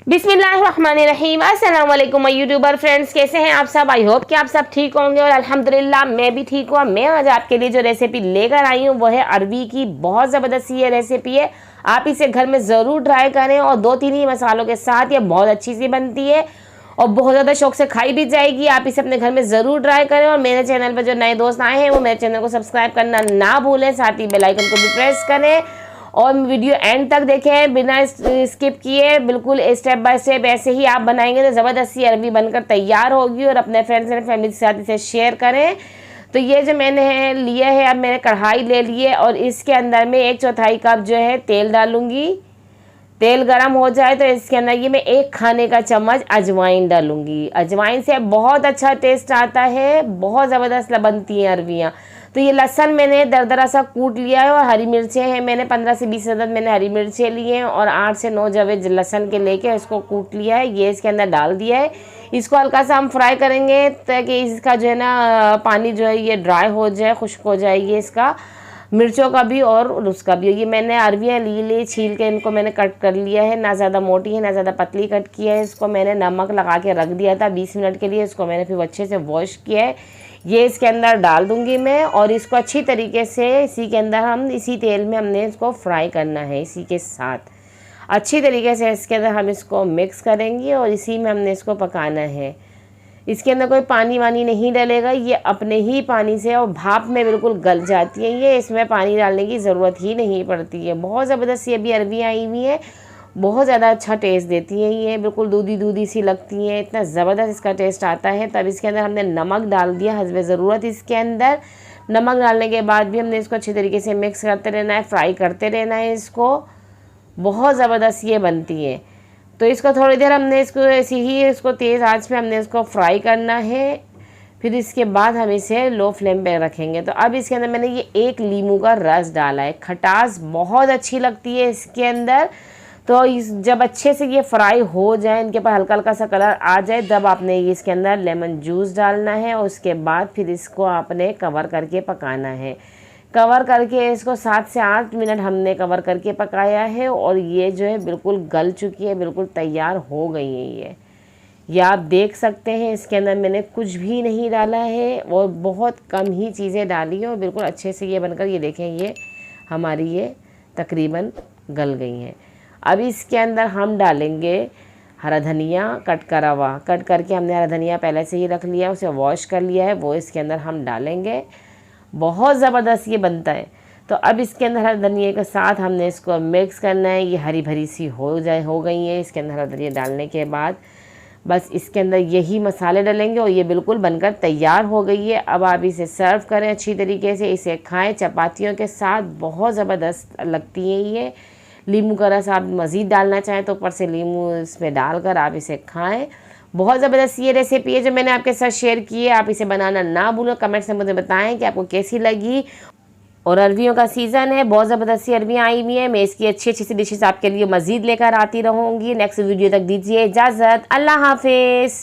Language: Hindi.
बिस्मिल्लाहिर्रहमानिर्रहीम। अस्सलाम वालेकुम यूट्यूबर फ्रेंड्स, कैसे हैं आप सब। आई होप कि आप सब ठीक होंगे और अल्हम्दुलिल्लाह मैं भी ठीक हूँ। मैं आज आपके लिए जो रेसिपी लेकर आई हूँ वो है अरवी की। बहुत ज़बरदस्त ये रेसिपी है, आप इसे घर में ज़रूर ट्राई करें और 2-3 ही मसालों के साथ ये बहुत अच्छी सी बनती है और बहुत ज़्यादा शौक से खाई भी जाएगी। आप इसे अपने घर में ज़रूर ट्राई करें और मेरे चैनल पर जो नए दोस्त आए हैं वो मेरे चैनल को सब्सक्राइब करना ना भूलें, साथ ही बेल आइकन को भी प्रेस करें और वीडियो एंड तक देखें बिना स्किप किए। बिल्कुल स्टेप बाय स्टेप ऐसे ही आप बनाएंगे तो ज़बरदस्त सी अरवी बनकर तैयार होगी और अपने फ्रेंड्स एंड फैमिली के साथ इसे शेयर करें। तो ये जो मैंने लिया है, अब मैंने कढ़ाई ले ली है और इसके अंदर में 1/4 कप जो है तेल डालूंगी। तेल गरम हो जाए तो इसके अंदर ये मैं 1 खाने का चम्मच अजवाइन डालूंगी। अजवाइन से बहुत अच्छा टेस्ट आता है, बहुत ज़बरदस्त बनती हैं अरवियाँ। तो ये लहसुन मैंने दरदरा सा कूट लिया है और हरी मिर्चें हैं, मैंने 15 से 20 अदद मैंने हरी मिर्चें ली हैं और 8 से 9 जवे लहसुन के लेके इसको कूट लिया है। ये इसके अंदर डाल दिया है। इसको हल्का सा हम फ्राई करेंगे ताकि इसका जो है ना पानी जो है ये ड्राई हो जाए, खुश्क हो जाएगी इसका, मिर्चों का भी और उसका भी। ये मैंने अरवियाँ ली छील के इनको मैंने कट कर लिया है, ना ज़्यादा मोटी है ना ज़्यादा पतली कट किया है। इसको मैंने नमक लगा के रख दिया था 20 मिनट के लिए। इसको मैंने फिर अच्छे से वॉश किया है। ये इसके अंदर डाल दूंगी मैं और इसको अच्छी तरीके से इसी के अंदर हम इसी तेल में हमने इसको फ्राई करना है। इसी के साथ अच्छी तरीके से इसके अंदर हम इसको मिक्स करेंगे और इसी में हमने इसको पकाना है। इसके अंदर कोई पानी वानी नहीं डलेगा, ये अपने ही पानी से और भाप में बिल्कुल गल जाती है ये, इसमें पानी डालने की ज़रूरत ही नहीं पड़ती है। बहुत ज़बरदस्त ये भी अरवियाँ आई हुई हैं, बहुत ज़्यादा अच्छा टेस्ट देती हैं ये, बिल्कुल दूधी दूधी सी लगती हैं, इतना ज़बरदस्त इसका टेस्ट आता है। तब इसके अंदर हमने नमक डाल दिया हस्बे ज़रूरत। इसके अंदर नमक डालने के बाद भी हमने इसको अच्छी तरीके से मिक्स करते रहना है, फ्राई करते रहना है इसको। बहुत ज़बरदस्त ये बनती है। तो इसको थोड़ी देर हमने इसको ऐसी ही इसको तेज़ आंच पे हमने इसको फ्राई करना है। फिर इसके बाद हम इसे लो फ्लेम पे रखेंगे। तो अब इसके अंदर मैंने ये 1 नींबू का रस डाला है। खटास बहुत अच्छी लगती है इसके अंदर। तो जब अच्छे से ये फ्राई हो जाए, इनके ऊपर हल्का हल्का सा कलर आ जाए, तब आपने इसके अंदर लेमन जूस डालना है और उसके बाद फिर इसको आपने कवर करके पकाना है। कवर करके इसको 7 से 8 मिनट हमने कवर करके पकाया है और ये जो है बिल्कुल गल चुकी है, बिल्कुल तैयार हो गई है ये आप देख सकते हैं। इसके अंदर मैंने कुछ भी नहीं डाला है और बहुत कम ही चीज़ें डाली हैं और बिल्कुल अच्छे से ये बनकर ये देखें ये हमारी ये तकरीबन गल गई हैं। अब इसके अंदर हम डालेंगे हरा धनिया कट करा हुआ। कट करके हमने हरा धनिया पहले से ही रख लिया, उसे वॉश कर लिया है, वो इसके अंदर हम डालेंगे। बहुत ज़बरदस्त ये बनता है। तो अब इसके अंदर हरा धनिया के साथ हमने इसको मिक्स करना है। ये हरी भरी सी हो गई है। इसके अंदर हरा धनिया डालने के बाद बस इसके अंदर यही मसाले डालेंगे और ये बिल्कुल बनकर तैयार हो गई है। अब आप इसे सर्व करें अच्छी तरीके से, इसे खाएं चपातियों के साथ, बहुत ज़बरदस्त लगती है ये। नींबू का रस आप मज़ीद डालना चाहें तो ऊपर से नींबू इसमें डालकर आप इसे खाएं। बहुत ज़बरदस्त ये रेसिपी है जो मैंने आपके साथ शेयर की है। आप इसे बनाना ना भूलें, कमेंट से मुझे बताएं कि आपको कैसी लगी। और अरवियों का सीज़न है, बहुत ज़बरदस्त सी अरवियाँ आई हुई हैं। मैं इसकी अच्छी अच्छी सी डिशेस आपके लिए मज़ीद लेकर आती रहूँगी। नेक्स्ट वीडियो तक दीजिए इजाज़त। अल्लाह हाफिज़।